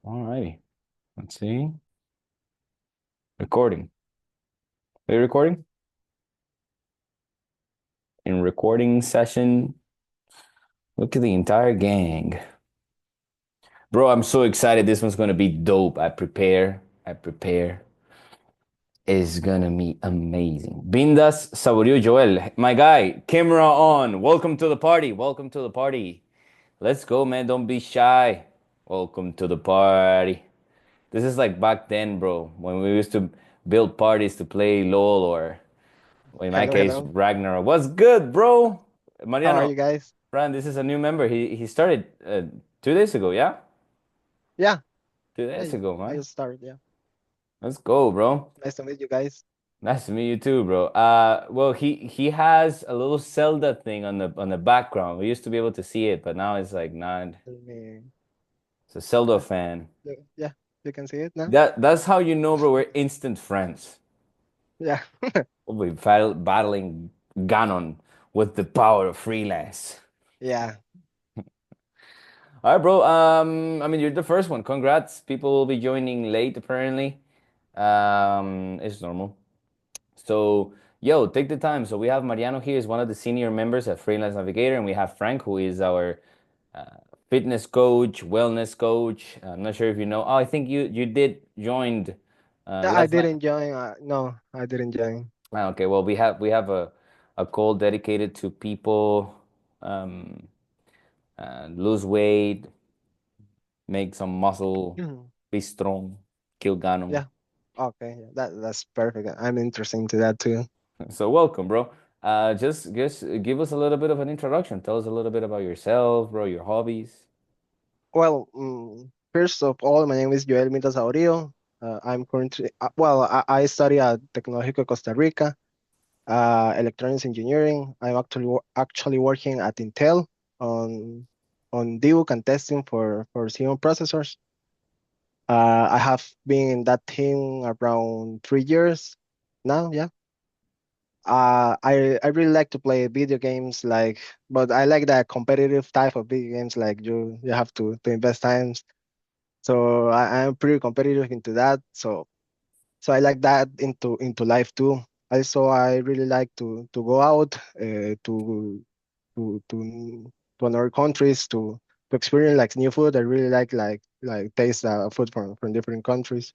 All righty. Let's see. Recording. Are you recording? In recording session. Look at the entire gang. Bro, I'm so excited. This one's gonna be dope. I prepare. I prepare. It's gonna be amazing. Bindas Saborio Joel. My guy, camera on. Welcome to the party. Welcome to the party. Let's go, man. Don't be shy. Welcome to the party. This is like back then, bro, when we used to build parties to play LOL or in my Hello, case, hello. Ragnar. What's good, bro? How are Mariano, you guys? Fran, this is a new member. He started 2 days ago, yeah? Yeah, Two yeah, days ago, I man. just started. Yeah, Let's go, bro. nice to meet you guys. Nice to meet you too, bro. Well, he has a little Zelda thing on the background. We used to be able to see it, but now it's like not. Let me- It's a Zelda Yeah, fan. yeah, you can see it now. That's how you know, bro. We're instant friends. Yeah, We'll be battling Ganon with the power of freelance. yeah. All right, bro. I mean, you're the first one. Congrats. People will be joining late, apparently. It's normal. So, yo, take the time. So we have Mariano here, is one of the senior members at Freelance Navigator, and we have Frank, who is our uh, fitness coach, wellness coach. I'm not sure if you know. Oh, I think you did joined Yeah, I last night. didn't join. No, I didn't join. Okay, well, we have a call dedicated to people um, lose weight, make some muscle, Mhm. be strong, kill Ganon. Yeah. Okay, yeah, that's perfect. I'm interested into that too. So welcome, bro. Just give us a little bit of an introduction. Tell us a little bit about yourself, bro, your hobbies. Well, first of all, my name is Joel Saurio. I'm currently I study at Tecnológico Costa Rica, electronics engineering. I'm actually working at Intel on debug and testing for Xeon processors. I have been in that team around 3 years now. Yeah. I really like to play video games, but I like that competitive type of video games. Like you have to invest time. So I'm pretty competitive into that. So I like that into life too. Also, I really like to go out to to to another countries to experience like new food. I really like taste food from different countries.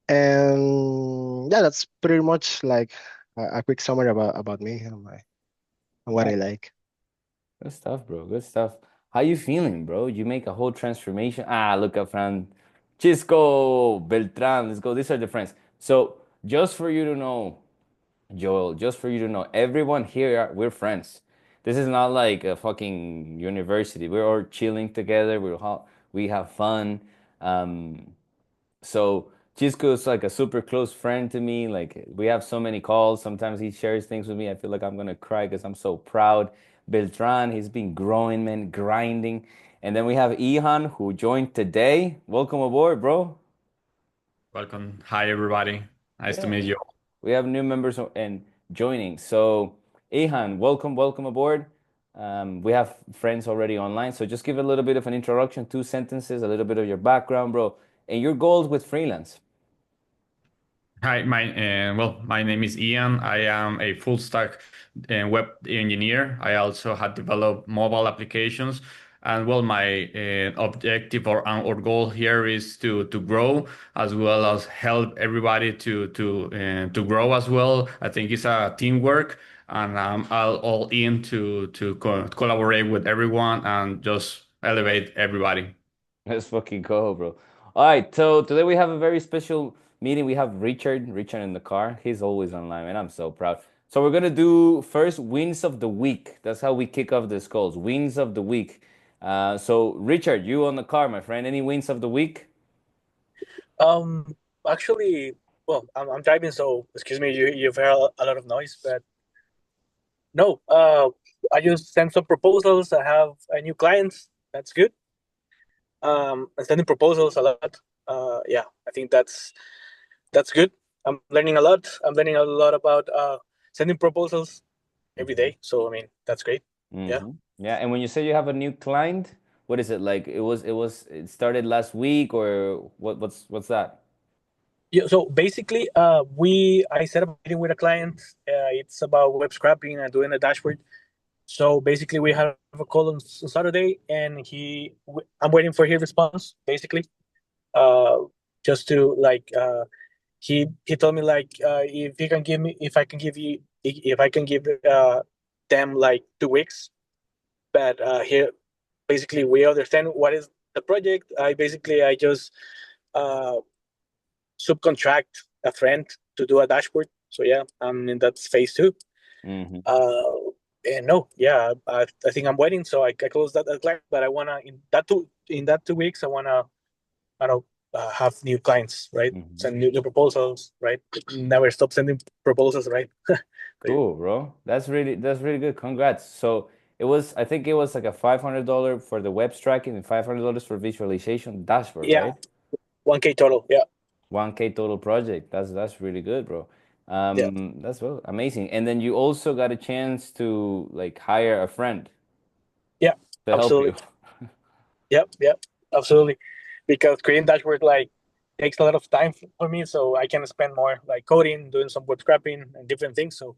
And yeah, that's pretty much like a quick summary about me and my and All what I right, like. good stuff, bro. Good stuff. How you feeling, bro? You make a whole transformation. Ah, look up, Fran. Chisco, Beltran, let's go. These are the friends. So just for you to know, Joel, just for you to know, everyone here, we're friends. This is not like a fucking university. We're all chilling together. We have fun. Um, so Chisco is like a super close friend to me. Like we have so many calls. Sometimes he shares things with me. I feel like I'm gonna cry because I'm so proud. Beltran, he's been growing, man, grinding. And then we have Ihan who joined today. Welcome aboard, bro. Welcome. Hi, everybody. Nice to Yeah, meet you. we have new members and joining. So Ihan, welcome aboard. We have friends already online. So just give a little bit of an introduction, 2 sentences, a little bit of your background, bro, and your goals with freelance. Hi, my name is Ian. I am a full stack web engineer. I also have developed mobile applications, and well, my objective or goal here is to grow as well as help everybody to grow as well. I think it's a teamwork, and I'm all in to collaborate with everyone and just elevate everybody. Let's fucking go, bro. All right, so today we have a very special meeting. We have Richard in the car. He's always online, and I'm so proud. So we're gonna do first wins of the week. That's how we kick off this calls. Wins of the week. So Richard, you on the car, my friend. Any wins of the week? Um, actually, well, I'm driving, so excuse me, you've heard a lot of noise, but no, I just sent some proposals. I have a new clients. That's good. I'm sending proposals a lot. Yeah, I think that's good. I'm learning a lot. I'm learning a lot about sending proposals every Mm-hmm. day. So I mean, that's great. Yeah. Mm-hmm. Yeah, and when you say you have a new client, what is it like? It started last week or what's that? Yeah, so basically, I set up a meeting with a client. It's about web scrapping and doing a dashboard. So basically, we have a call on Saturday, and I'm waiting for his response. Basically, uh, just to like, he told me like, if I can give you, if I can give them like 2 weeks. But here, basically, we understand what is the project. I just uh, subcontract a friend to do a dashboard. So yeah, I'm in that phase two. Mm-hmm. And no, yeah, I think I'm waiting. So I close that client, but I wanna in that 2 weeks I don't have new clients, right? Mm-hmm. Send new proposals, right? Never stop sending proposals, right? But Cool, bro. That's really good. Congrats. So I think it was like a $500 for the web tracking and $500 for visualization dashboard, yeah, right? 1K total. Yeah, 1K total project. That's really good, bro. yeah, That's well amazing. And then you also got a chance to like hire a friend yeah, to help you. absolutely. Yep, yep, absolutely. Because creating dashboard like takes a lot of time for me, so I can spend more like coding, doing some boot scrapping and different things. So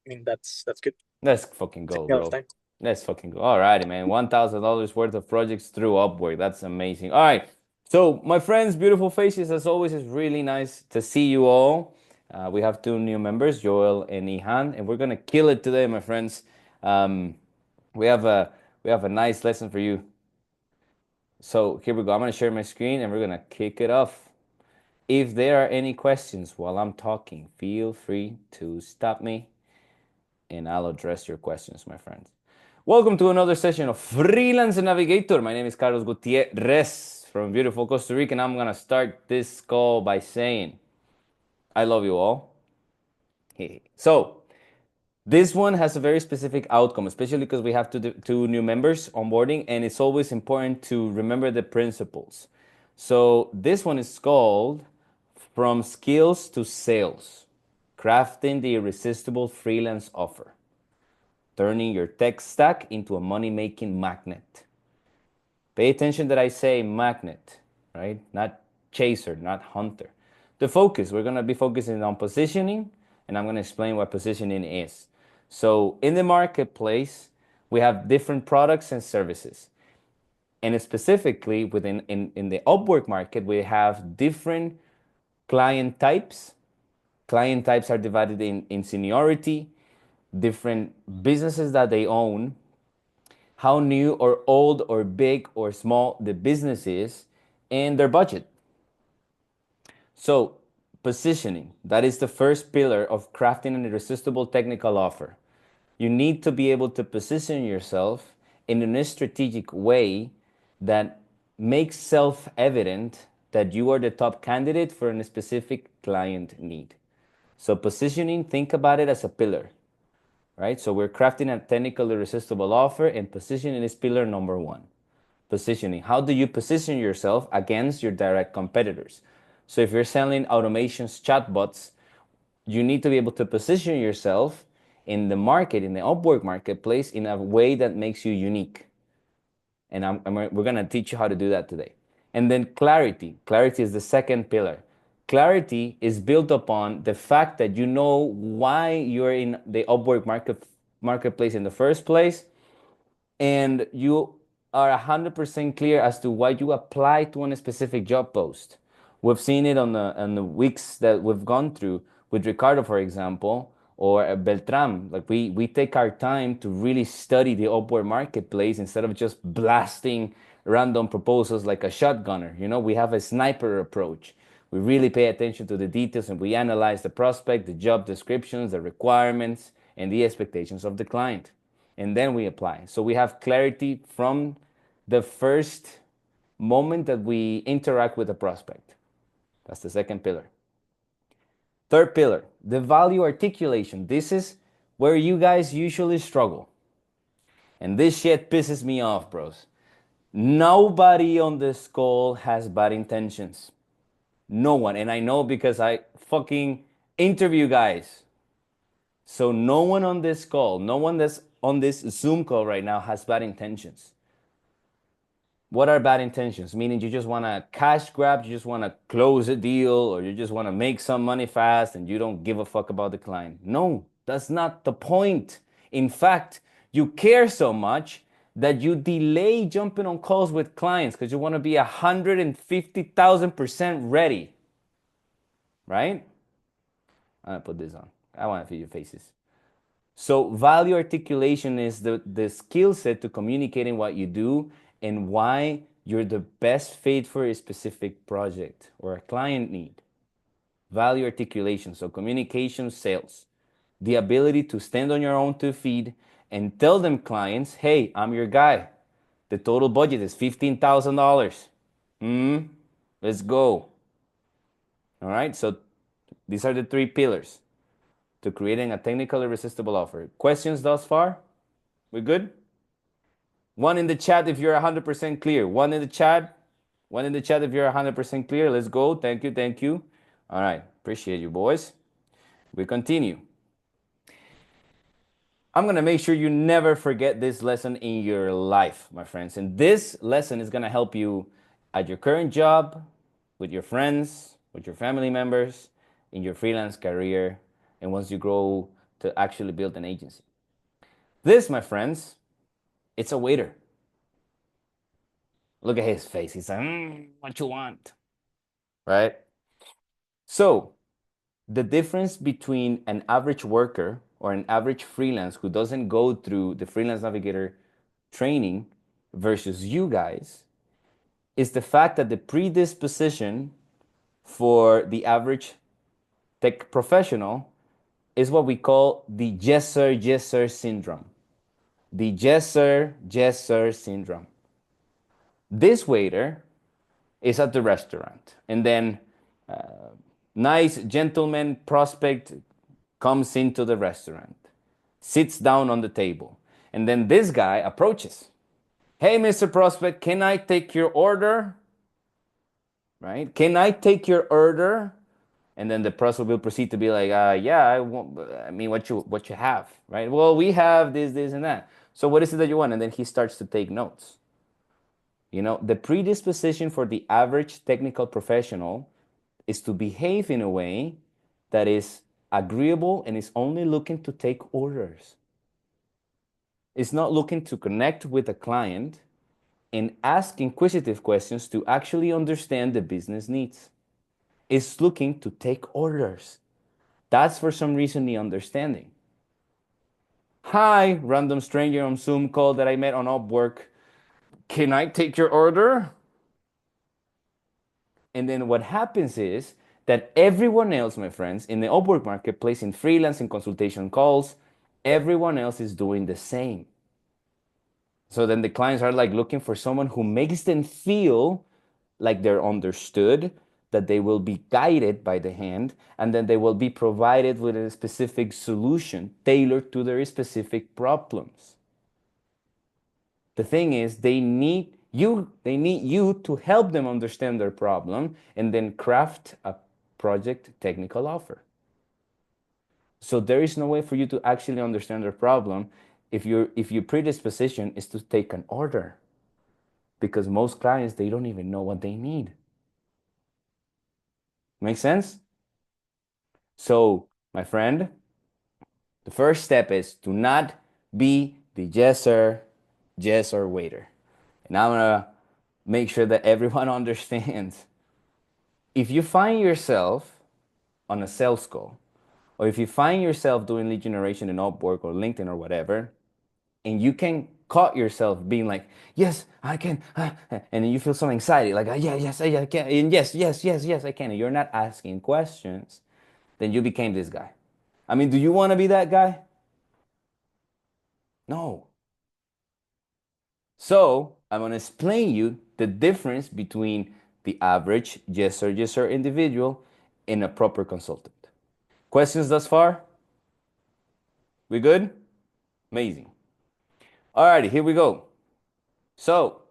I mean that's good. Let's fucking Takes go, me a lot of bro. time. Let's fucking go. Alrighty, man. $1,000 worth of projects through Upwork. That's amazing. All right. So, my friends, beautiful faces, as always, it's really nice to see you all. We have two new members, Joel and Ihan, and we're gonna kill it today, my friends. Um, we have a we have a nice lesson for you. So here we go. I'm gonna share my screen and we're gonna kick it off. If there are any questions while I'm talking, feel free to stop me and I'll address your questions, my friends. Welcome to another session of Freelance Navigator. My name is Carlos Gutierrez from beautiful Costa Rica, and I'm gonna start this call by saying, I love you all. So, this one has a very specific outcome, especially because we have two new members onboarding, and it's always important to remember the principles. So, this one is called From Skills to Sales, Crafting the Irresistible Freelance Offer, turning your tech stack into a money making magnet. Pay attention that I say magnet, right? Not chaser, not hunter. The focus, we're going to be focusing on positioning, and I'm going to explain what positioning is. So, in the marketplace, we have different products and services. And specifically within in the Upwork market, we have different client types. Client types are divided in seniority, different businesses that they own, how new or old or big or small the business is, and their budget. So, positioning, that is the first pillar of crafting an irresistible technical offer. You need to be able to position yourself in a strategic way that makes self evident that you are the top candidate for a specific client need. So, positioning, think about it as a pillar, right? So, we're crafting a technically irresistible offer, and positioning is pillar number one. Positioning. How do you position yourself against your direct competitors? So if you're selling automations, chatbots, you need to be able to position yourself in the market, in the Upwork marketplace, in a way that makes you unique. And we're going to teach you how to do that today. And then clarity. Clarity is the second pillar. Clarity is built upon the fact that you know why you're in the Upwork marketplace in the first place, and you are 100% clear as to why you apply to a specific job post. We've seen it on the weeks that we've gone through with Ricardo, for example, or Beltram. Like we take our time to really study the Upwork marketplace instead of just blasting random proposals like a shotgunner. We have a sniper approach. We really pay attention to the details and we analyze the prospect, the job descriptions, the requirements, and the expectations of the client, and then we apply. So we have clarity from the first moment that we interact with a prospect. That's the second pillar. Third pillar, the value articulation. This is where you guys usually struggle. And this shit pisses me off, bros. Nobody on this call has bad intentions. No one. And I know because I fucking interview guys. So no one on this call, no one that's on this Zoom call right now has bad intentions. What are bad intentions? Meaning you just want to cash grab, you just want to close a deal, or you just want to make some money fast and you don't give a fuck about the client. No, that's not the point. In fact, you care so much that you delay jumping on calls with clients because you want to be 150,000% ready, right? I'm gonna put this on. I want to see your faces. So value articulation is the skill set to communicating what you do and why you're the best fit for a specific project or a client need. Value articulation, so communication sales. The ability to stand on your own 2 feet and tell them clients, hey, I'm your guy. The total budget is $15,000. Let's go. All right, so these are the 3 pillars to creating a technically irresistible offer. Questions thus far? We good? One in the chat if you're 100% clear. One in the chat. One in the chat if you're 100% clear. Let's go. Thank you. Thank you. All right. Appreciate you, boys. We continue. I'm going to make sure you never forget this lesson in your life, my friends. And this lesson is going to help you at your current job, with your friends, with your family members, in your freelance career, and once you grow to actually build an agency. This, my friends, it's a waiter. Look at his face. He's like, what you want? Right? So, the difference between an average worker or an average freelance who doesn't go through the freelance navigator training versus you guys is the fact that the predisposition for the average tech professional is what we call the yes sir syndrome. The yes sir syndrome. This waiter is at the restaurant, and then nice gentleman prospect comes into the restaurant, sits down on the table, and then this guy approaches. Hey, Mr. Prospect, can I take your order? Right? Can I take your order? And then the prospect will proceed to be like, yeah, I mean, what you have, right? Well, we have this, and that. So what is it that you want? And then he starts to take notes. You know, the predisposition for the average technical professional is to behave in a way that is agreeable and is only looking to take orders. It's not looking to connect with a client and ask inquisitive questions to actually understand the business needs. It's looking to take orders. That's for some reason the understanding. Hi, random stranger on Zoom call that I met on Upwork. Can I take your order? And then what happens is that everyone else, my friends, in the Upwork marketplace, in freelance and consultation calls, everyone else is doing the same. So then the clients are like looking for someone who makes them feel like they're understood, that they will be guided by the hand, and then they will be provided with a specific solution tailored to their specific problems. The thing is, they need you to help them understand their problem and then craft a project technical offer. So there is no way for you to actually understand their problem if your predisposition is to take an order, because most clients, they don't even know what they need. Make sense? So, my friend, the first step is to not be the yes sir waiter. And I'm gonna make sure that everyone understands. If you find yourself on a sales call, or if you find yourself doing lead generation in Upwork or LinkedIn or whatever, and you can caught yourself being like, yes, I can, and then you feel so anxiety, like, yeah, yes, I can, and yes, I can, and you're not asking questions, then you became this guy. I mean, do you want to be that guy? No. So I'm going to explain you the difference between the average yes sir individual and a proper consultant. Questions thus far? We good? Amazing. Alrighty, here we go. So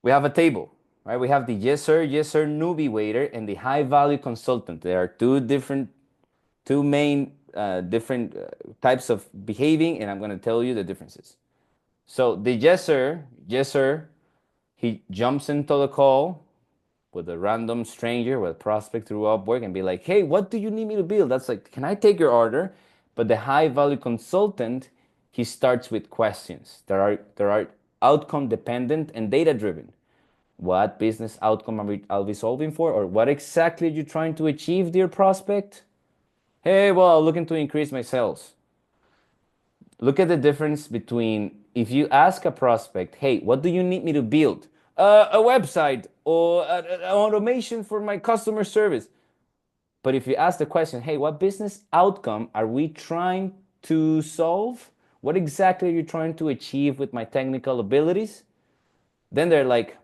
we have a table, right? We have the yes sir newbie waiter and the high value consultant. There are two main different types of behaving, and I'm going to tell you the differences. So the yes sir He jumps into the call with a random stranger, with a prospect through Upwork, and be like, hey, what do you need me to build? That's like, can I take your order? But the high value consultant, he starts with questions that are outcome dependent and data driven. What business outcome are we solving for? Or what exactly are you trying to achieve, dear prospect? Hey, well, looking to increase my sales. Look at the difference between if you ask a prospect, hey, what do you need me to build? A website or an automation for my customer service. But if you ask the question, hey, what business outcome are we trying to solve? What exactly are you trying to achieve with my technical abilities? Then they're like,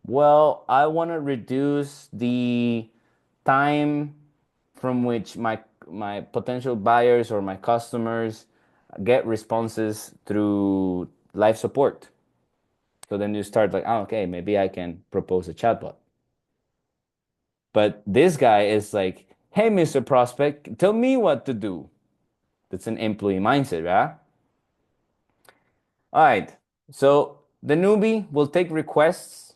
well, I want to reduce the time from which my potential buyers or my customers get responses through live support. So then you start like, oh, okay, maybe I can propose a chatbot. But this guy is like, hey, Mr. Prospect, tell me what to do. That's an employee mindset, right? All right. So the newbie will take requests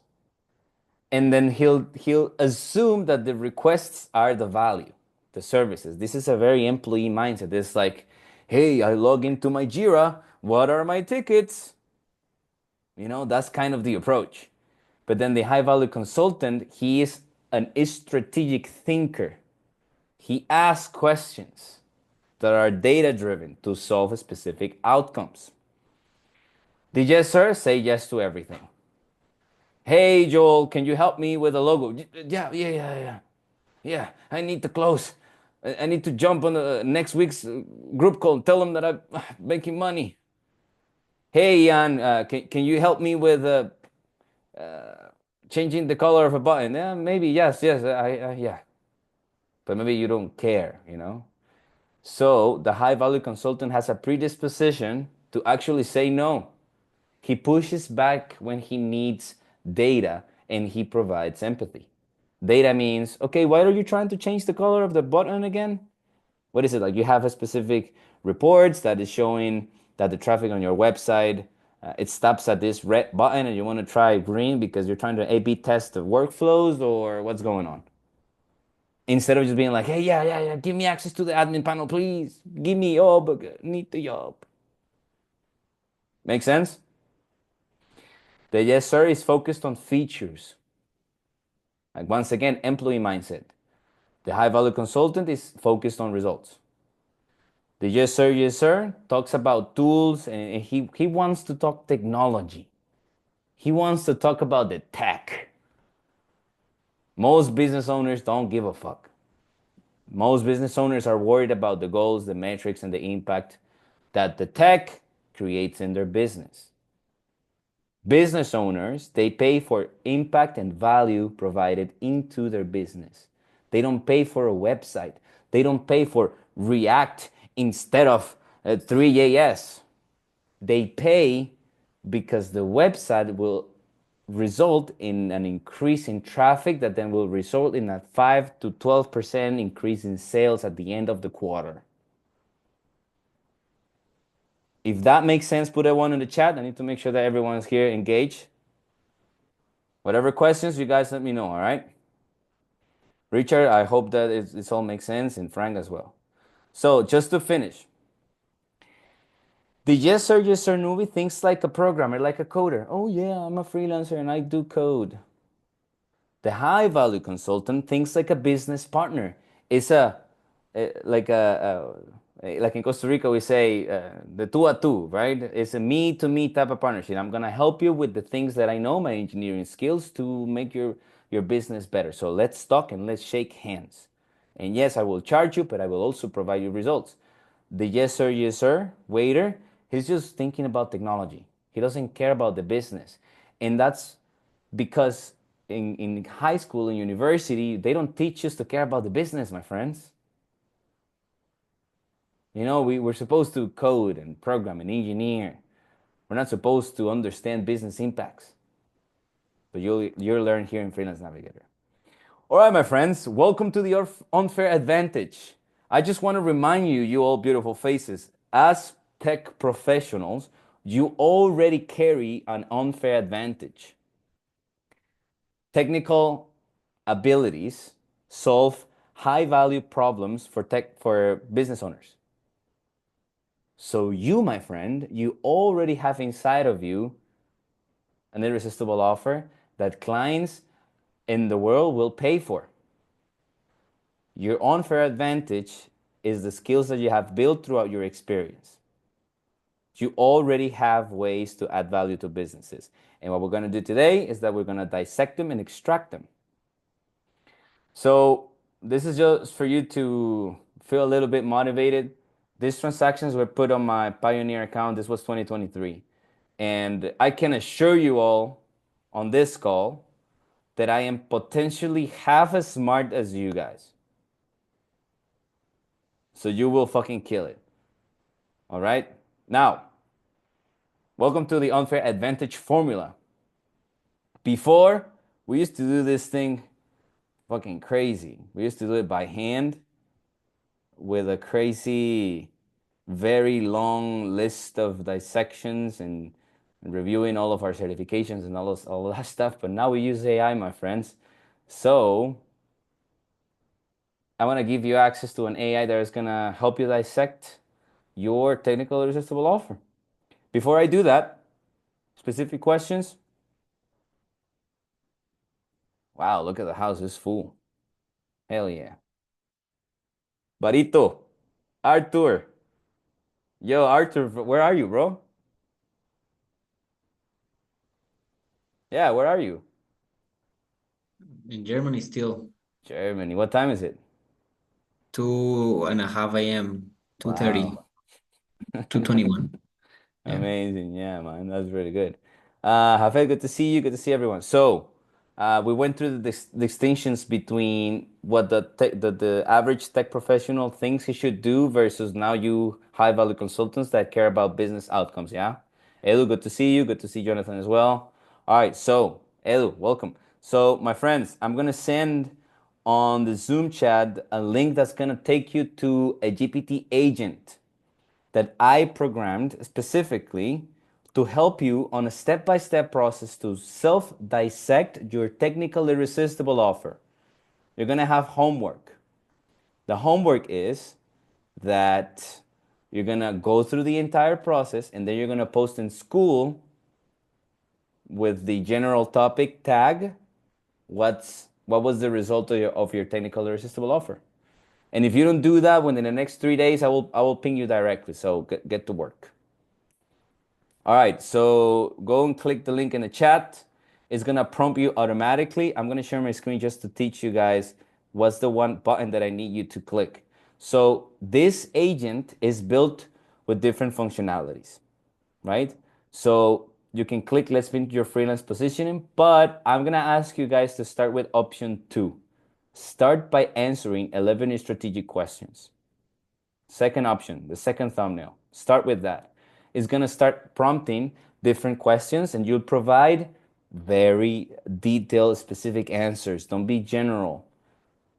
and then he'll assume that the requests are the value, the services. This is a very employee mindset. It's like, hey, I log into my Jira. What are my tickets? You know, that's kind of the approach. But then the high value consultant, he is an strategic thinker. He asks questions that are data driven to solve specific outcomes. The yes sir say yes to everything. Hey Joel, can you help me with a logo? Yeah, I need to close. I need to jump on next week's group call and tell them that I'm making money. Hey Ian, can you help me with changing the color of a button? Yeah, maybe yes, yeah. But maybe you don't care, you know. So the high value consultant has a predisposition to actually say no. He pushes back when he needs data and he provides empathy. Data means, okay, why are you trying to change the color of the button again? What is it like? You have a specific reports that is showing that the traffic on your website it stops at this red button and you want to try green because you're trying to A/B test the workflows or what's going on? Instead of just being like, hey, yeah, give me access to the admin panel, please. Give me job, need the job. Make sense? The yes sir is focused on features. Like once again, employee mindset. The high value consultant is focused on results. The yes sir talks about tools and he wants to talk technology. He wants to talk about the tech. Most business owners don't give a fuck. Most business owners are worried about the goals, the metrics, and the impact that the tech creates in their business. Business owners, they pay for impact and value provided into their business. They don't pay for a website. They don't pay for React instead of 3JS. They pay because the website will result in an increase in traffic that then will result in a 5 to 12% increase in sales at the end of the quarter. If that makes sense, put a one in the chat. I need to make sure that everyone's here engaged. Whatever questions, you guys let me know, all right? Richard, I hope that it all makes sense, and Frank as well. So just to finish, the yes sir newbie thinks like a programmer, like a coder. Oh yeah, I'm a freelancer and I do code. The high value consultant thinks like a business partner. It's like in Costa Rica we say the tú a tú, right? It's a me to me type of partnership. I'm gonna help you with the things that I know, my engineering skills, to make your business better. So let's talk and let's shake hands. And yes, I will charge you, but I will also provide you results. The yes sir waiter, he's just thinking about technology. He doesn't care about the business. And that's because in high school and university, they don't teach us to care about the business, my friends. You know, we're supposed to code and program and engineer. We're not supposed to understand business impacts. But you'll learn here in Freelance Navigator. All right, my friends, welcome to the unfair advantage. I just want to remind you, you all beautiful faces, as tech professionals, you already carry an unfair advantage. technical abilities solve high value problems for business owners. So you, my friend, you already have inside of you an irresistible offer that clients in the world will pay for. Your unfair advantage is the skills that you have built throughout your experience. You already have ways to add value to businesses. And what we're going to do today is that we're going to dissect them and extract them. So this is just for you to feel a little bit motivated. These transactions were put on my Pioneer account. This was 2023. And I can assure you all on this call that I am potentially half as smart as you guys. So you will fucking kill it. All right? Now, welcome to the unfair advantage formula. Before, we used to do this thing fucking crazy. We used to do it by hand with a crazy, very long list of dissections and reviewing all of our certifications and all that stuff. But now we use AI, my friends. So I want to give you access to an AI that is going to help you dissect your technical irresistible offer. Before I do that, specific questions. Wow, look at the house, it's full. Hell yeah. Barito, Arthur. Yo, Arthur, where are you, bro? Yeah, where are you? In Germany still Germany. What time is it? 2:30 a.m., 2:30, Wow. 2:21. Yeah. Amazing. Yeah, man. That's really good. Rafael, good to see you. Good to see everyone. So, we went through the distinctions between what the average tech professional thinks he should do versus now you high value consultants that care about business outcomes. Yeah. Edu, good to see you. Good to see Jonathan as well. All right. So, Edu, welcome. So, my friends, I'm going to send on the Zoom chat a link that's going to take you to a GPT agent that I programmed specifically to help you on a step by step process to self dissect your technical irresistible offer. You're going to have homework. The homework is that you're going to go through the entire process and then you're going to post in school with the general topic tag what was the result of your technical irresistible offer. And if you don't do that within the next 3 days, I will ping you directly. So get to work. All right, so go and click the link in the chat. It's gonna prompt you automatically. I'm gonna share my screen just to teach you guys what's the one button that I need you to click. So this agent is built with different functionalities, right? So you can click let's print your freelance positioning, but I'm gonna ask you guys to start with option 2. Start by answering 11 strategic questions. Second option, the second thumbnail. Start with that. It's going to start prompting different questions and you'll provide very detailed, specific answers. Don't be general.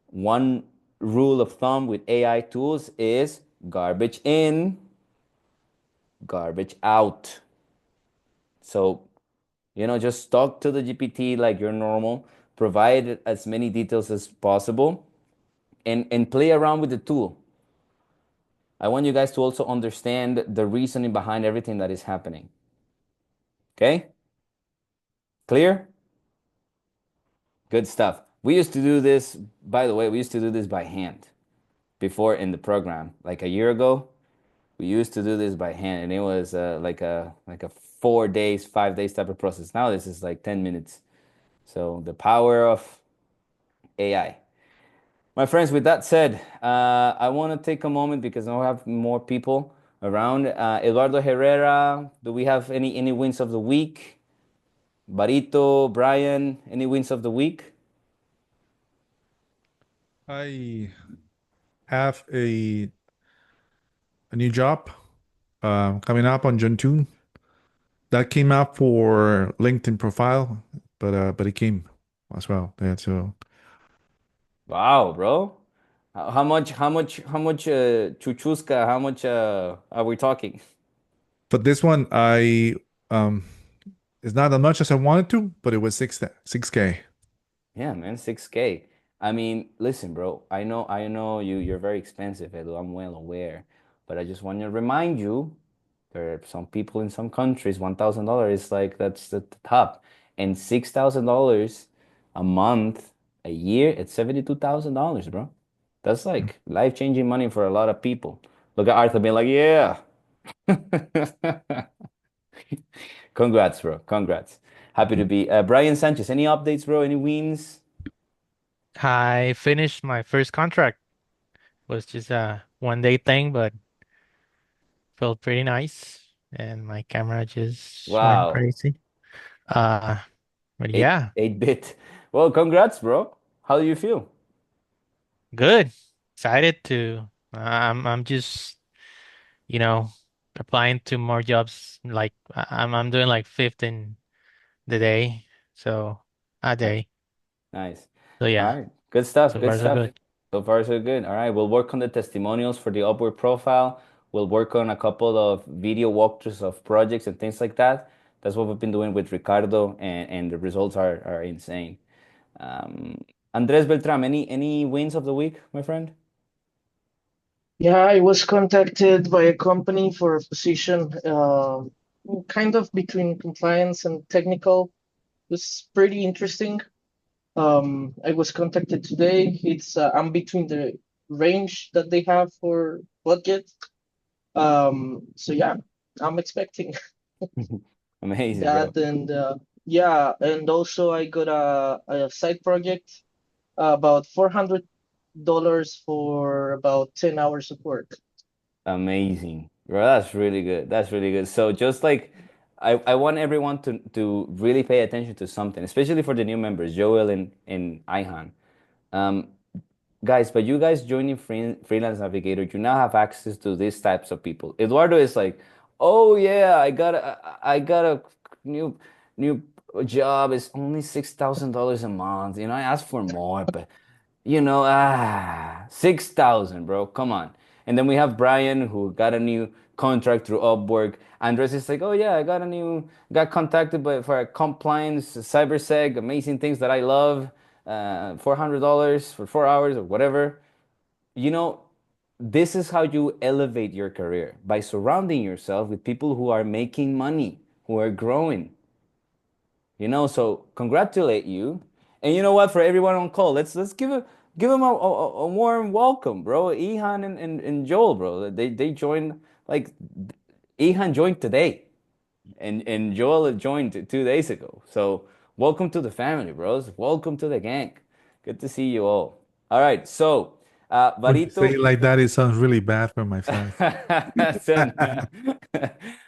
One rule of thumb with AI tools is garbage in, garbage out. So, just talk to the GPT like you're normal, provide as many details as possible, and play around with the tool. I want you guys to also understand the reasoning behind everything that is happening. Okay? Clear? Good stuff. We used to do this, by the way, we used to do this by hand before in the program. Like a year ago, we used to do this by hand and it was like a 4 days, 5 days type of process. Now this is like 10 minutes. So the power of AI. My friends, with that said, I want to take a moment because I have more people around. Eduardo Herrera, do we have any wins of the week? Barito, Brian, any wins of the week? I have a new job coming up on June 2. That came up for LinkedIn profile, but it came as well. Yeah, so Wow, bro. How much chuchuska, how much are we talking? but this one I it's not as much as I wanted to, but it was 6K. Yeah, man, 6K. I mean, listen, bro. I know you're very expensive, Edu. I'm well aware, but I just want to remind you, there are some people in some countries, $1,000 is like that's the top, and $6,000 a month, a year, it's $72,000, bro. That's like life-changing money for a lot of people. Look at Arthur being like, yeah. Congrats, bro. Congrats. Happy to be. Brian Sanchez, any updates, bro? Any wins? I finished my first contract. Was just a 1 day thing, but felt pretty nice. And my camera just went Wow. crazy. Uh, but Eight yeah, 8-bit. Well, congrats, bro. How do you feel? good. Excited to. I'm just you know applying to more jobs. Like I'm doing like 15 the day, so a Nice. day. Nice. So All yeah, right. Good stuff. so Good far so stuff. good. So far, so good. All right. We'll work on the testimonials for the Upward profile. We'll work on a couple of video walkthroughs of projects and things like that. That's what we've been doing with Ricardo, and the results are insane. Um, Andres Beltram, any wins of the week, my friend? Yeah, I was contacted by a company for a position, kind of between compliance and technical. It was pretty interesting. I was contacted today. I'm between the range that they have for budget. So yeah, I'm expecting Amazing, bro. that, and yeah, and also I got a side project, about $400 for about 10 hours of work. Amazing. Bro, that's really good. That's really good. So just like I want everyone to really pay attention to something, especially for the new members, Joel and Ihan. Um, guys, but you guys joining Freelance Navigator, you now have access to these types of people. Eduardo is like, oh yeah, I got a new new job. It's only $6,000 a month. I asked for more, but 6,000, bro. Come on. And then we have Brian who got a new contract through Upwork. Andres is like, oh yeah, got contacted for a compliance, cybersec, amazing things that I love. $400 for 4 hours or whatever. You know, this is how you elevate your career by surrounding yourself with people who are making money, who are growing. So congratulate you. And you know what? For everyone on call, let's give him a warm welcome, bro. Ihan and Joel, bro. They joined like Ihan joined today, and Joel joined 2 days ago. So welcome to the family, bros. Welcome to the gang. Good to see you all. All right, so When you say Barito. it like that, it sounds really bad for my fans. Son.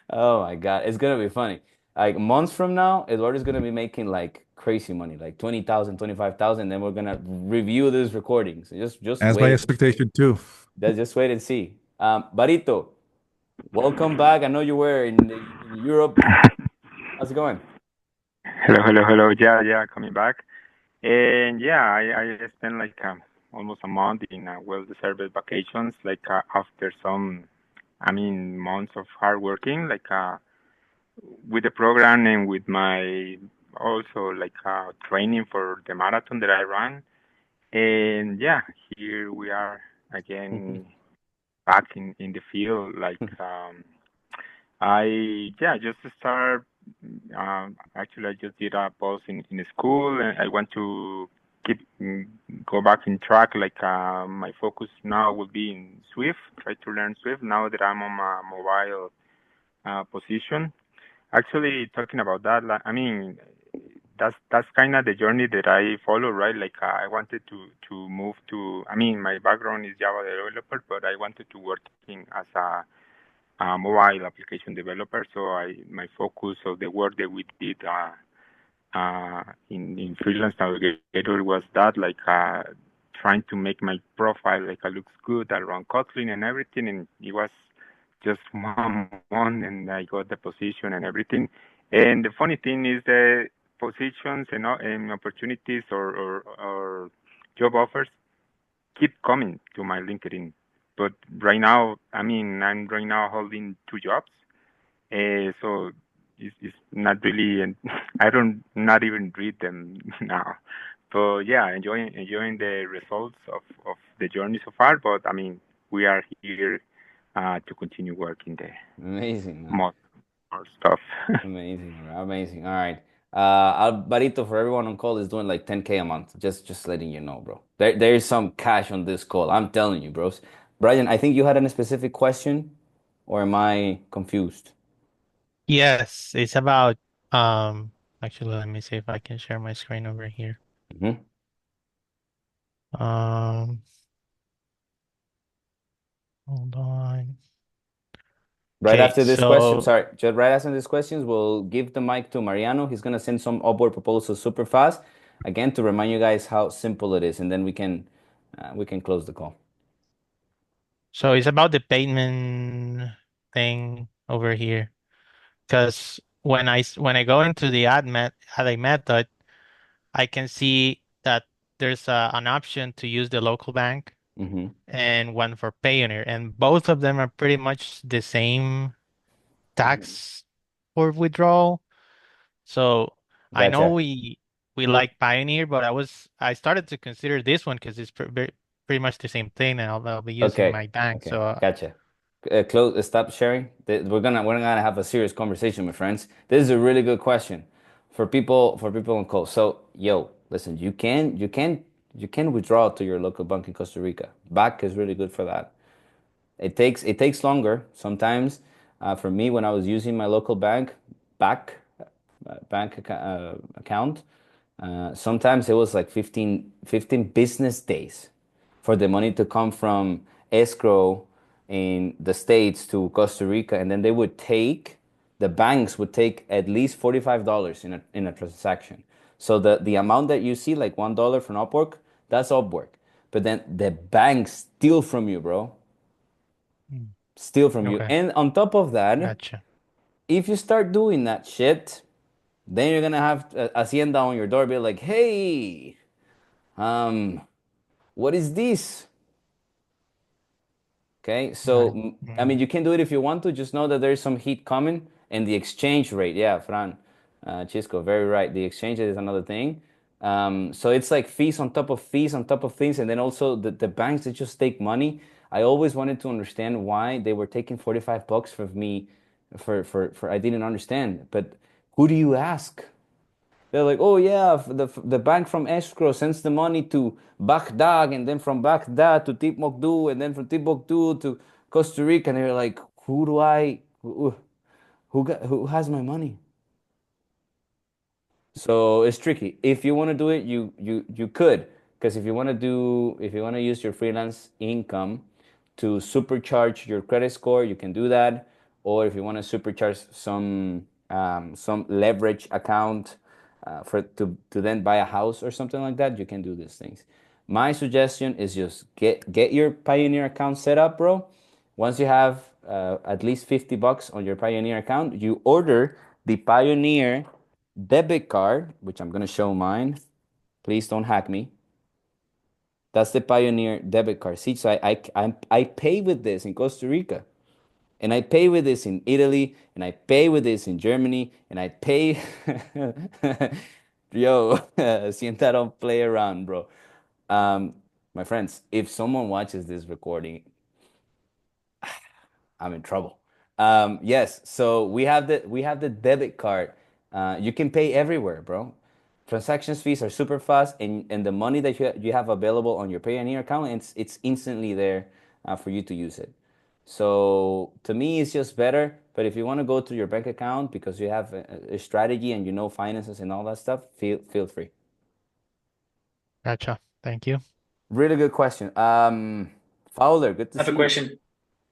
Oh my God, it's gonna be funny. Like months from now, Eduardo is gonna be making like crazy money, like 20,000, 25,000. Then we're gonna review these recordings. Just That's my wait. expectation too. Just wait and see. Barito, welcome back. I know you were in Europe. How's it going? Hello, hello, hello. Yeah, yeah, coming back. And yeah, I spent like almost a month in well-deserved vacations, like after some, I mean, months of hard working, like with the program and with my also like training for the marathon that I ran. And yeah, here we are again back in the field, like I yeah just to start. Actually, I just did a post in school, and I want to keep go back in track. Like my focus now will be in Swift. Try to learn Swift now that I'm on my mobile position. Actually, talking about that, like, I mean, that's kind of the journey that I follow, right? Like I wanted to move to. I mean, my background is Java developer, but I wanted to working as a mobile application developer. So my focus of the work that we did in Freelance Navigator was that, like trying to make my profile like looks good around Kotlin and everything. And it was just 1 month, and I got the position and everything. And the funny thing is the positions and opportunities or job offers keep coming to my LinkedIn. But right now, I mean, I'm right now holding 2 jobs, so it's not really, and I don't not even read them now. but yeah, enjoying the results of the journey so far. But I mean, we are here to continue working the Amazing, man. more stuff. Amazing, bro. Amazing. All right. Alvarito, for everyone on call, is doing like 10K a month. Just letting you know, bro. There is some cash on this call. I'm telling you, bros. Brian, I think you had a specific question, or am I confused? Yes, it's about actually let me see if I can share my screen over here. Hmm. Um Hold on. Right Okay, after this question, so sorry, just right after these questions, we'll give the mic to Mariano. He's gonna send some upward proposals super fast, again to remind you guys how simple it is, and then we can close the call. so it's about the payment thing over here. Because when I go into the add a method, I can see that there's an option to use the local bank Mm-hmm. and one for Payoneer, and both of them are pretty much the same tax for withdrawal. So I know Gotcha. we like Pioneer, but I started to consider this one because it's pretty much the same thing, and I'll be using Okay. my bank. Okay. So Gotcha. Close. Stop sharing. We're gonna have a serious conversation, my friends. This is a really good question for people on call. So, yo, listen. You can withdraw to your local bank in Costa Rica. Back is really good for that. It takes longer sometimes. For me, when I was using my local back account, sometimes it was like 15 business days for the money to come from escrow in the States to Costa Rica, and then the banks would take at least $45 in a transaction. So the amount that you see, like $1 from Upwork, that's Upwork. But then the banks steal from you, bro. mm, Steal from you. okay, And on top of that, gotcha. if you start doing that shit, then you're gonna have Hacienda on your door be like, hey, um, what is this? Okay, so Right. I mean, Mm, you can do it if you want to. Just know that there's some heat coming, and the exchange rate. Yeah, Fran, Chisco, very right. The exchange rate is another thing. So it's like fees on top of fees on top of things, and then also the banks that just take money. I always wanted to understand why they were taking $45 from me, for I didn't understand. But who do you ask? They're like, oh yeah, the bank from escrow sends the money to Baghdad, and then from Baghdad to Timbuktu, and then from Timbuktu to Costa Rica. And they're like, who has my money? So it's tricky. If you want to do it, you could, because if you want to use your freelance income to supercharge your credit score, you can do that. Or if you want to supercharge some leverage account for to then buy a house or something like that, you can do these things. My suggestion is just get your Pioneer account set up, bro. Once you have at least $50 on your Pioneer account, you order the Pioneer debit card, which I'm gonna show mine. Please don't hack me. That's the Pioneer debit card. See, so I pay with this in Costa Rica, and I pay with this in Italy, and I pay with this in Germany, and I pay. Yo, Sienta don't play around, bro. Um, my friends, if someone watches this recording, I'm in trouble. Yes, so we have the debit card. You can pay everywhere, bro. Transactions fees are super fast, and the money that you have available on your Payoneer account, it's instantly there for you to use it. So to me, it's just better. But if you want to go to your bank account because you have a strategy and you know finances and all that stuff, feel free. gotcha. Thank you. Really good question. Fowler, good to I have a see you. question.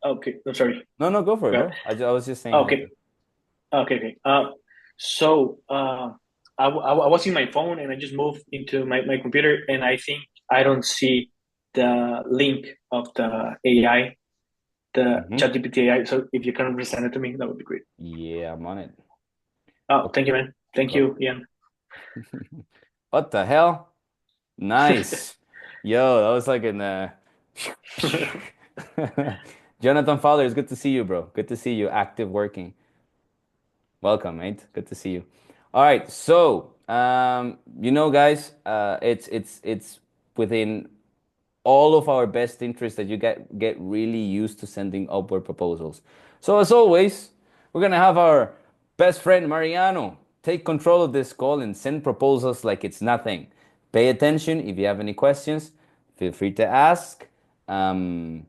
Okay, I'm sorry. No, no, go for it, Go ahead. bro. I was just saying hi. Okay, okay. So I was in my phone and I just moved into my computer and I think I don't see the link of the AI, the Hmm. ChatGPT AI. So if you can resend it to me, that would be great. Yeah, I'm on it. Oh, Okay. thank you, man. Thank Well, you, Ian. what the hell? Nice. Yo, that was like Jonathan Fowler, it's good to see you, bro. Good to see you active working. Welcome, mate. Good to see you. All right, so Guys, it's within all of our best interests that you get really used to sending upward proposals. So as always, we're gonna have our best friend Mariano take control of this call and send proposals like it's nothing. Pay attention. If you have any questions, feel free to ask. Um,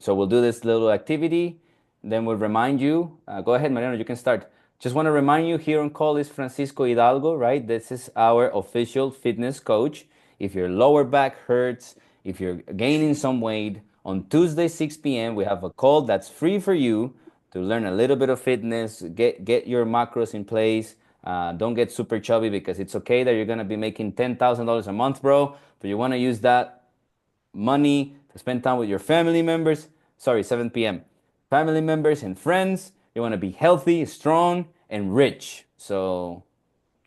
so we'll do this little activity. Then we'll remind you. Go ahead, Mariano, you can start. Just want to remind you here on call is Francisco Hidalgo, right? This is our official fitness coach. If your lower back hurts, if you're gaining some weight, on Tuesday, 6 p.m., we have a call that's free for you to learn a little bit of fitness, get your macros in place. Don't get super chubby because it's okay that you're going to be making $10,000 a month, bro, but you want to use that money to spend time with your family members. Sorry, 7 p.m. Family members and friends. You want to be healthy, strong, and rich. So,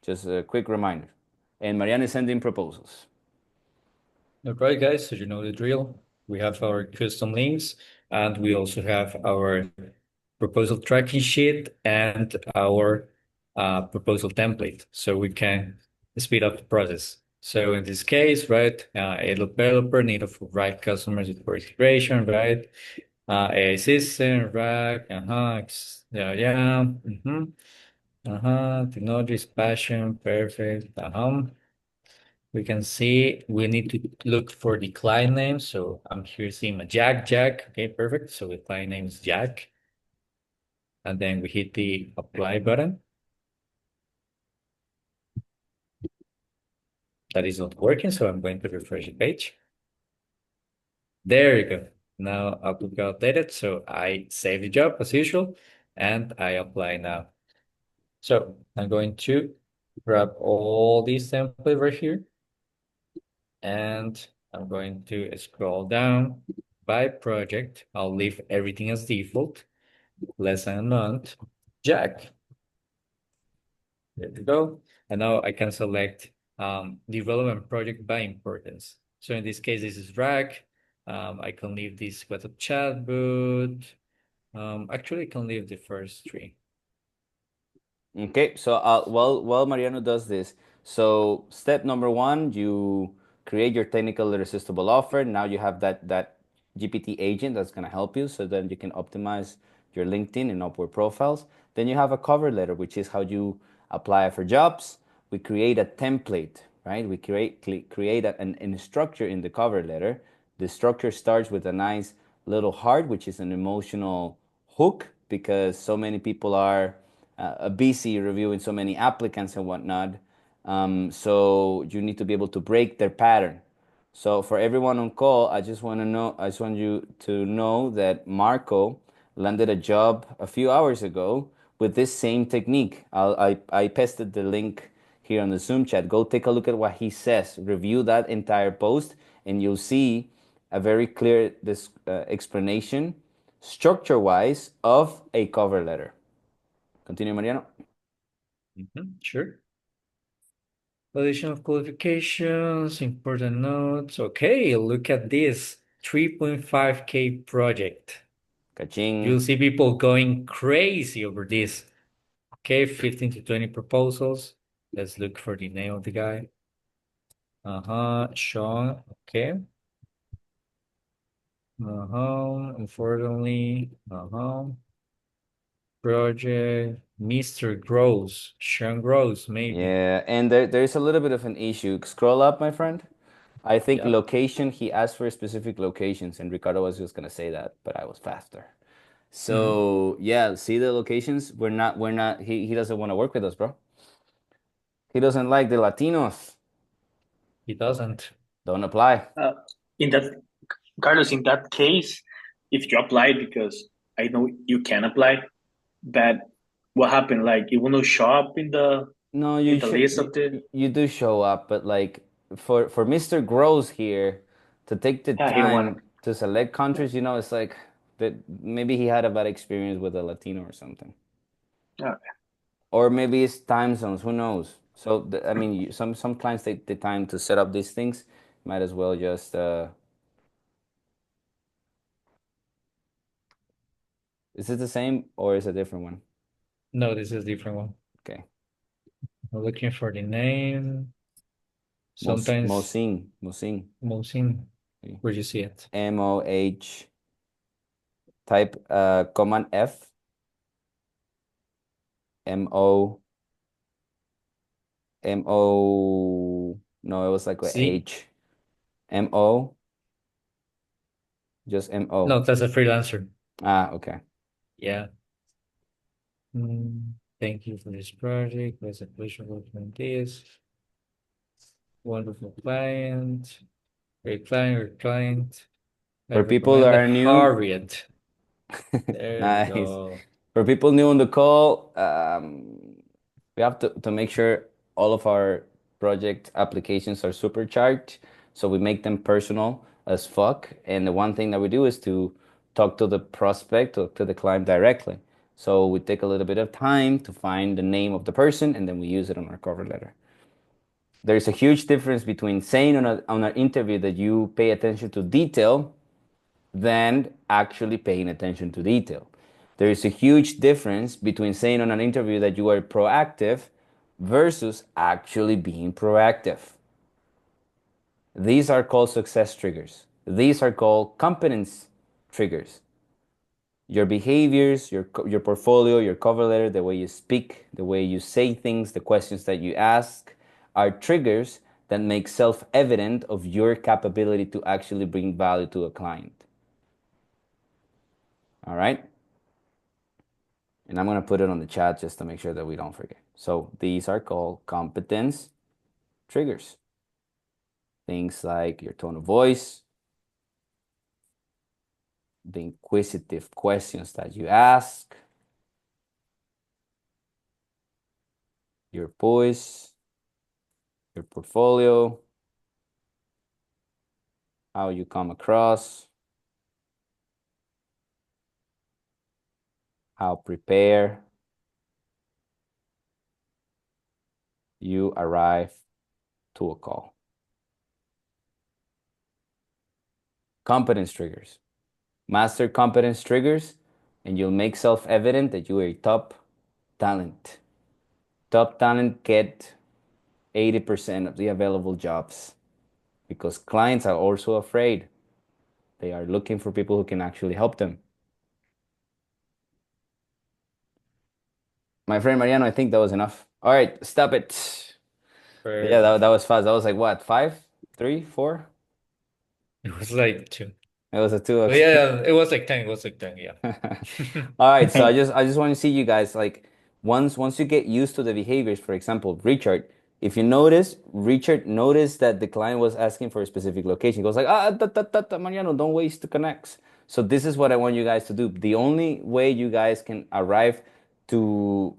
just a quick reminder. And Marianne is sending proposals. All right, guys, so you know the drill. We have our custom links, and we also have our proposal tracking sheet and our proposal template, so we can speed up the process. So in this case, right, a developer need to write customers for integration, right? A system, right? Yeah, yeah. Technology is passion, perfect. We can see we need to look for the client name. So I'm here seeing a Jack. Okay, perfect. So the client name is Jack. And then we hit the apply button. That is not working, so I'm going to refresh the page. There you go. Now Outlook got updated, so I save the job as usual, and I apply now. So I'm going to grab all these templates right here, and I'm going to scroll down by project. I'll leave everything as default. Less than a month, Jack. There we go. And now I can select the relevant project by importance. So in this case, this is drag. I can leave this WhatsApp chatbot. Actually, I can leave the first three. Okay, so while Mariano does this, so step number one, you create your technical irresistible offer. Now you have that GPT agent that's gonna help you, so that you can optimize your LinkedIn and Upwork profiles. Then you have a cover letter, which is how you apply for jobs. We create a template, right? We create an structure in the cover letter. The structure starts with a nice little heart, which is an emotional hook because so many people are busy reviewing so many applicants and whatnot. So you need to be able to break their pattern. So for everyone on call, I just want you to know that Marco landed a job a few hours ago with this same technique. I pasted the link here on the Zoom chat. Go take a look at what he says. Review that entire post, and you'll see a very clear explanation, structure-wise, of a cover letter. Continue, Mariano. Sure. Additional qualifications, important notes. Okay, look at this 3.5K project. Kaching. You'll see people going crazy over this. Okay, 15 to 20 proposals. Let's look for the name of the guy. Sean. Okay. Unfortunately. Project Mr. Gross. Sean Gross, maybe. Yeah, and there's a little bit of an issue. Scroll up, my friend. I think Yeah. location, he asked for specific locations, and Ricardo was just gonna say that, but I was faster. So yeah, see the locations? We're not he doesn't want to work with us, bro. He doesn't like the Latinos. He doesn't. Don't apply. In that, Carlos, in that case, if you apply, because I know you can apply, but what happened? Like it will not show up in the No, in the list of the. you do show up, but like for Mr. Gross here to take the Yeah, he don't want time to select countries, it's like that maybe he had a bad experience with a Latino or something. to. Or maybe it's time zones, who knows? So I mean, some clients take the time to set up these things. Might as well just is it the same or is it a different one? No, this is a different one. Okay. I'm looking for the name. Sometimes Mosin. Mosin. Where do you see it? MOH. Type command F. MO. MO. No, it was like a C? H. MO. Just MO. No, that's a freelancer. Ah, okay. Yeah. Thank you for this project. Was a pleasure working on this. Wonderful client. Great client or client. I For people that recommend are new, Harriet. There you nice. go. For people new on the call, we have to make sure all of our project applications are supercharged. So we make them personal as fuck. And the one thing that we do is to talk to the prospect, talk to the client directly. So we take a little bit of time to find the name of the person and then we use it on our cover letter. There's a huge difference between saying on an interview that you pay attention to detail than actually paying attention to detail. There is a huge difference between saying on an interview that you are proactive versus actually being proactive. These are called success triggers. These are called competence triggers. Your behaviors, your portfolio, your cover letter, the way you speak, the way you say things, the questions that you ask are triggers that make self-evident of your capability to actually bring value to a client. All right? And I'm going to put it on the chat just to make sure that we don't forget. So these are called competence triggers. Things like your tone of voice, the inquisitive questions that you ask, your voice, your portfolio, how you come across, how prepared you arrive to a call. Competence triggers. Master competence triggers, and you'll make self-evident that you are a top talent. Top talent get 80% of the available jobs because clients are also afraid. They are looking for people who can actually help them. My friend Mariano, I think that was enough. All right, stop it. Yeah, that was fast. That was like what, 5, 3, 4? It was like 2. It was a 2. Oh, yeah, it was like 10. It was like 10, yeah. All right, so I just want to see you guys like once you get used to the behaviors. For example, Richard, if you notice, Richard noticed that the client was asking for a specific location. He goes like, Mariano, don't waste the connects. So this is what I want you guys to do. The only way you guys can arrive to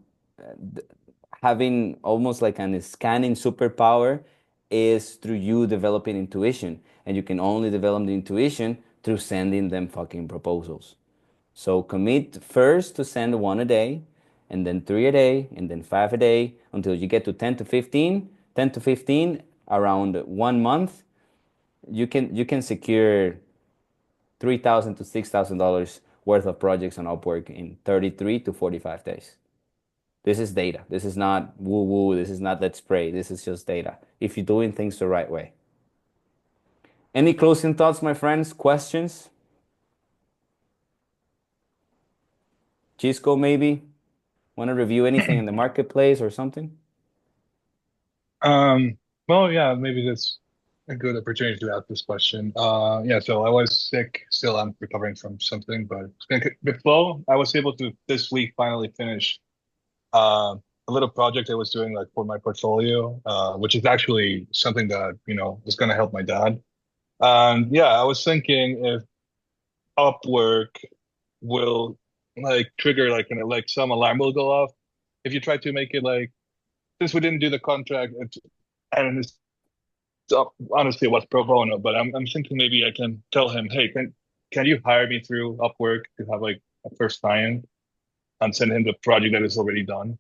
having almost like an scanning superpower is through you developing intuition. And you can only develop the intuition through sending them fucking proposals. So commit first to send 1 a day, and then 3 a day, and then 5 a day, until you get to 10 to 15. 10 to 15 around 1 month, you can secure $3,000 to $6,000 worth of projects on Upwork in 33 to 45 days. This is data. This is not woo woo. This is not let's pray. This is just data. If you're doing things the right way. Any closing thoughts, my friends? Questions? Chisco, maybe? Want to review anything in the marketplace or something? Well, yeah, maybe that's a good opportunity to ask this question. Yeah, so I was sick, still I'm recovering from something, but before I was able to this week finally finish a little project I was doing like for my portfolio, which is actually something that, is gonna help my dad. And yeah, I was thinking if Upwork will like trigger like some alarm will go off if you try to make it like since we didn't do the contract and it's honestly what's pro bono, but I'm thinking maybe I can tell him, hey, can you hire me through Upwork to have like a first client and send him the project that is already done.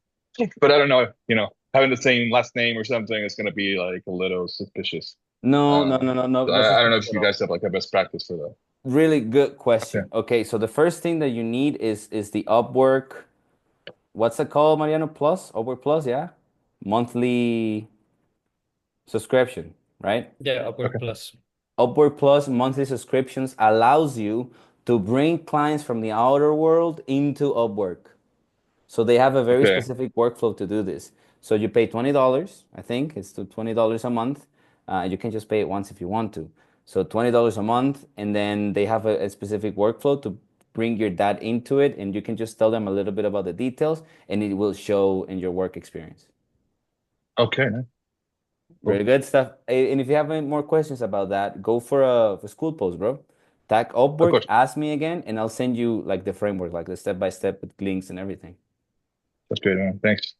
But I don't know if, having the same last name or something is gonna be like a little suspicious. No, no, no, no, no, So no I don't know suspicious if at you all. guys have like a best practice for that. Really good Okay. question. Okay, so the first thing that you need is the Upwork. What's it called, Mariano? Plus? Upwork Plus, yeah? monthly subscription, right? Yeah, Upwork Okay. Plus. Upwork Plus monthly subscriptions allows you to bring clients from the outer world into Upwork. So they have a very Okay. specific workflow to do this. So you pay $20, I think it's $20 a month. You can just pay it once if you want to. So $20 a month, and then they have a specific workflow to bring your data into it, and you can just tell them a little bit about the details, and it will show in your work experience. Okay. Nice. Cool. Really good stuff. And if you have any more questions about that, go for a school post, bro. Tag Of Upwork, course. ask me again, and I'll send you like the framework, like the step by step with links and everything. That's great, man. Thanks.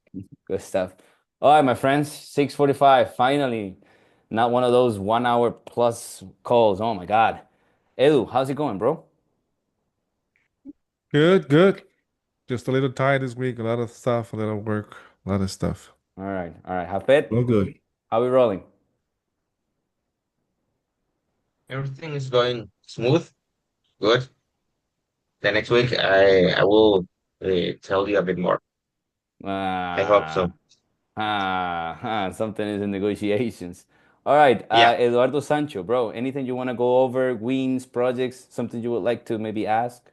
Good stuff. All right, my friends, 6:45. Finally, not one of those 1 hour plus calls. Oh my God. Edu, how's it going, bro? Good, good. Just a little tired this week. A lot of stuff, a little work, a lot of stuff. All right, all right. Hafet, All good. how we rolling? Everything is going smooth, good. The next week, I will tell you a bit more. I hope so. Ah, something is in negotiations. All right, Yeah. Eduardo Sancho, bro. Anything you want to go over? Wins, projects, something you would like to maybe ask?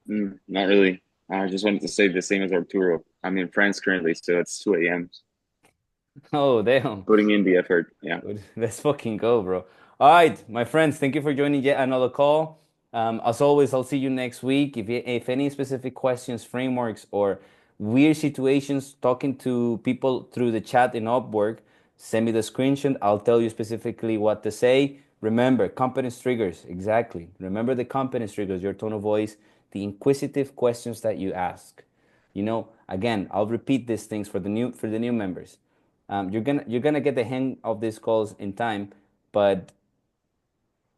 Not really. I just wanted to say the same as Arturo. I'm in France currently, so it's 2 a.m. Oh, damn. Putting in the effort. Yeah. Good. Let's fucking go, bro. All right, my friends, thank you for joining yet another call. As always, I'll see you next week. If any specific questions, frameworks, or weird situations talking to people through the chat in Upwork, send me the screenshot. I'll tell you specifically what to say. Remember, competence triggers. Exactly. Remember the competence triggers, your tone of voice, the inquisitive questions that you ask. Again, I'll repeat these things for the new members. You're gonna get the hang of these calls in time, but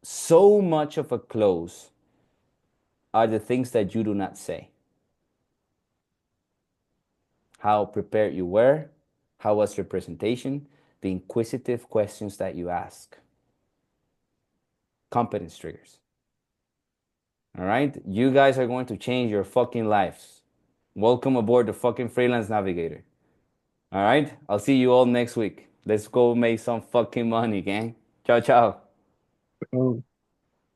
so much of a close are the things that you do not say. How prepared you were, how was your presentation, the inquisitive questions that you ask. Competence triggers. All right? You guys are going to change your fucking lives. Welcome aboard the fucking Freelance Navigator. All right? I'll see you all next week. Let's go make some fucking money, gang. Ciao, ciao. Oh.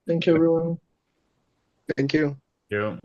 Thank you, everyone. Thank you. Yeah.